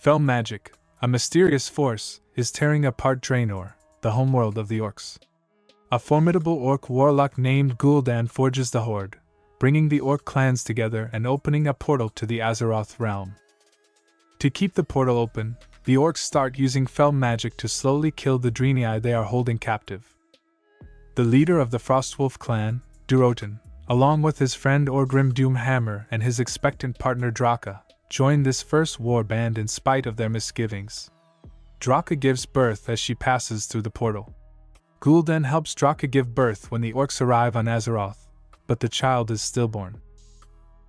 Fell magic, a mysterious force, is tearing apart Draenor, the homeworld of the orcs. A formidable orc warlock named Gul'dan forges the Horde, bringing the orc clans together and opening a portal to the Azeroth realm. To keep the portal open, the orcs start using fell magic to slowly kill the Draenei they are holding captive. The leader of the Frostwolf clan, Durotan, along with his friend Orgrim Doomhammer and his expectant partner Draka, join this first war band in spite of their misgivings. Draka gives birth as she passes through the portal. Gul'dan helps Draka give birth when the orcs arrive on Azeroth, but the child is stillborn.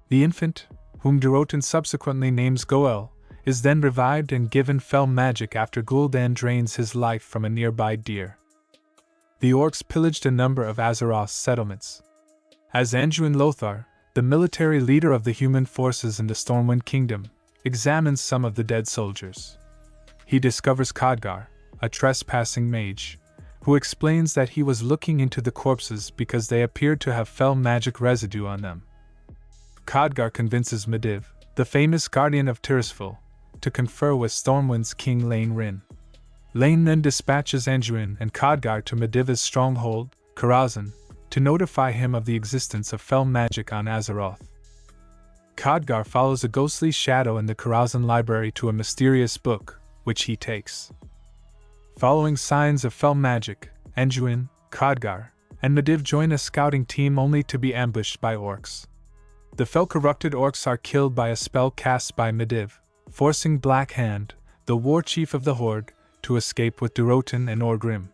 The infant, whom Durotan subsequently names Goel, is then revived and given fell magic after Gul'dan drains his life from a nearby deer. The orcs pillaged a number of Azeroth's settlements. As Anduin Lothar, the military leader of the human forces in the Stormwind Kingdom, examines some of the dead soldiers. He discovers Khadgar, a trespassing mage, who explains that he was looking into the corpses because they appeared to have fell magic residue on them. Khadgar convinces Medivh, the famous guardian of Tirisfal, to confer with Stormwind's king Llane. Llane then dispatches Anduin and Khadgar to Medivh's stronghold, Karazhan, to notify him of the existence of fell magic on Azeroth. Khadgar follows a ghostly shadow in the Karazhan library to a mysterious book, which he takes. Following signs of fell magic, Anduin, Khadgar, and Medivh join a scouting team only to be ambushed by orcs. The fell-corrupted orcs are killed by a spell cast by Medivh, forcing Blackhand, the war chief of the Horde, to escape with Durotan and Orgrim.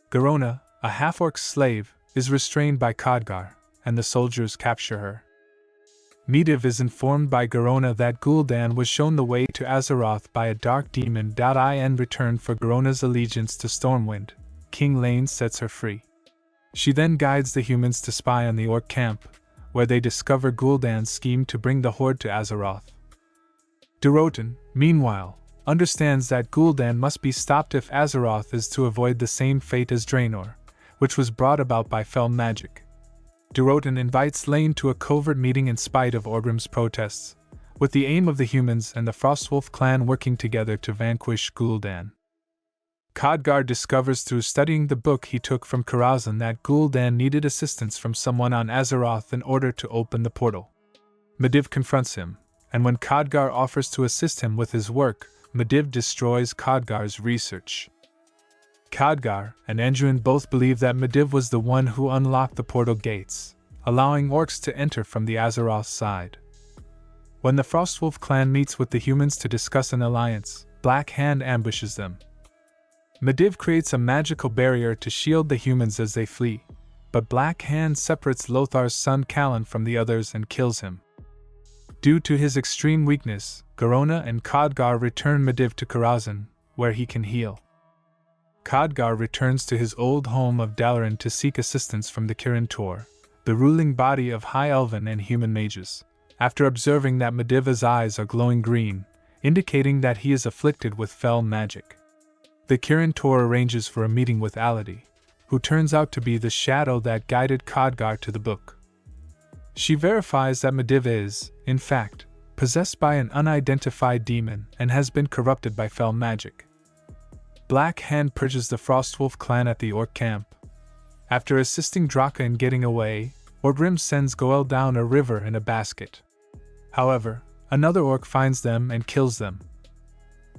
Garona, a half-orc slave, is restrained by Khadgar, and the soldiers capture her. Medivh is informed by Garona that Gul'dan was shown the way to Azeroth by a dark demon. In return for Garona's allegiance to Stormwind, King Llane sets her free. She then guides the humans to spy on the orc camp, where they discover Gul'dan's scheme to bring the Horde to Azeroth. Durotan, meanwhile, understands that Gul'dan must be stopped if Azeroth is to avoid the same fate as Draenor, which was brought about by fell magic. Durotan invites Llane to a covert meeting in spite of Orgrim's protests, with the aim of the humans and the Frostwolf clan working together to vanquish Gul'dan. Khadgar discovers through studying the book he took from Karazhan that Gul'dan needed assistance from someone on Azeroth in order to open the portal. Medivh confronts him, and when Khadgar offers to assist him with his work, Medivh destroys Khadgar's research. Khadgar and Anduin both believe that Medivh was the one who unlocked the portal gates, allowing orcs to enter from the Azeroth side. When the Frostwolf clan meets with the humans to discuss an alliance, Blackhand ambushes them. Medivh creates a magical barrier to shield the humans as they flee, but Blackhand separates Lothar's son Callan from the others and kills him. Due to his extreme weakness, Garona and Khadgar return Medivh to Karazhan, where he can heal. Khadgar returns to his old home of Dalaran to seek assistance from the Kirin Tor, the ruling body of high elven and human mages, after observing that Medivh's eyes are glowing green, indicating that he is afflicted with fell magic. The Kirin Tor arranges for a meeting with Aladi, who turns out to be the shadow that guided Khadgar to the book. She verifies that Medivh is, in fact, possessed by an unidentified demon and has been corrupted by fell magic. Blackhand purges the Frostwolf clan at the orc camp. After assisting Draka in getting away, Orgrim sends Goel down a river in a basket. However, another orc finds them and kills them.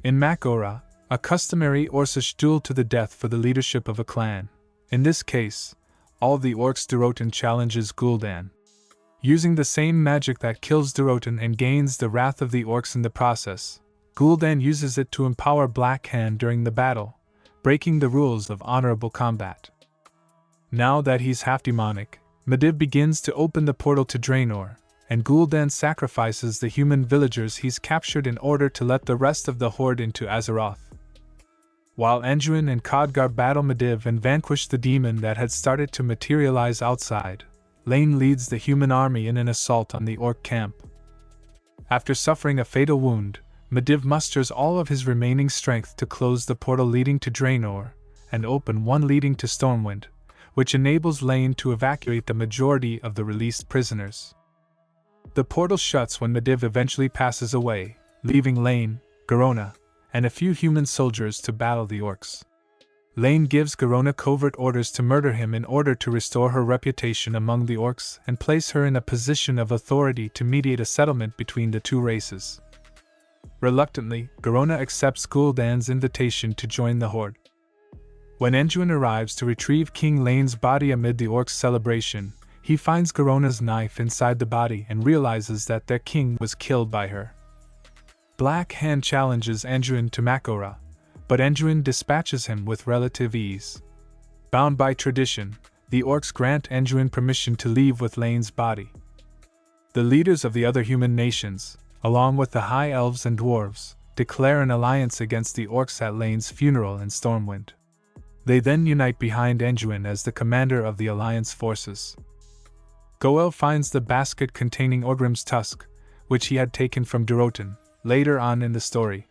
In Mak'gora, a customary Orcish duel to the death for the leadership of a clan. In this case, all the orcs Durotan challenges Gul'dan. Using the same magic that kills Durotan and gains the wrath of the orcs in the process, Gul'dan uses it to empower Blackhand during the battle, breaking the rules of honorable combat. Now that he's half demonic, Medivh begins to open the portal to Draenor, and Gul'dan sacrifices the human villagers he's captured in order to let the rest of the Horde into Azeroth. While Anduin and Khadgar battle Medivh and vanquish the demon that had started to materialize outside, Llane leads the human army in an assault on the orc camp. After suffering a fatal wound, Medivh musters all of his remaining strength to close the portal leading to Draenor, and open one leading to Stormwind, which enables Llane to evacuate the majority of the released prisoners. The portal shuts when Medivh eventually passes away, leaving Llane, Garona, and a few human soldiers to battle the orcs. Llane gives Garona covert orders to murder him in order to restore her reputation among the orcs and place her in a position of authority to mediate a settlement between the two races. Reluctantly, Garona accepts Gul'dan's invitation to join the Horde. When Anduin arrives to retrieve King Llane's body amid the orcs' celebration, he finds Garona's knife inside the body and realizes that their king was killed by her. Blackhand challenges Anduin to Mak'gora, but Anduin dispatches him with relative ease. Bound by tradition, the orcs grant Anduin permission to leave with Llane's body. The leaders of the other human nations, along with the high elves and dwarves, declare an alliance against the orcs at Llane's funeral in Stormwind. They then unite behind Anduin as the commander of the alliance forces. Goel finds the basket containing Orgrim's tusk, which he had taken from Durotan, later on in the story,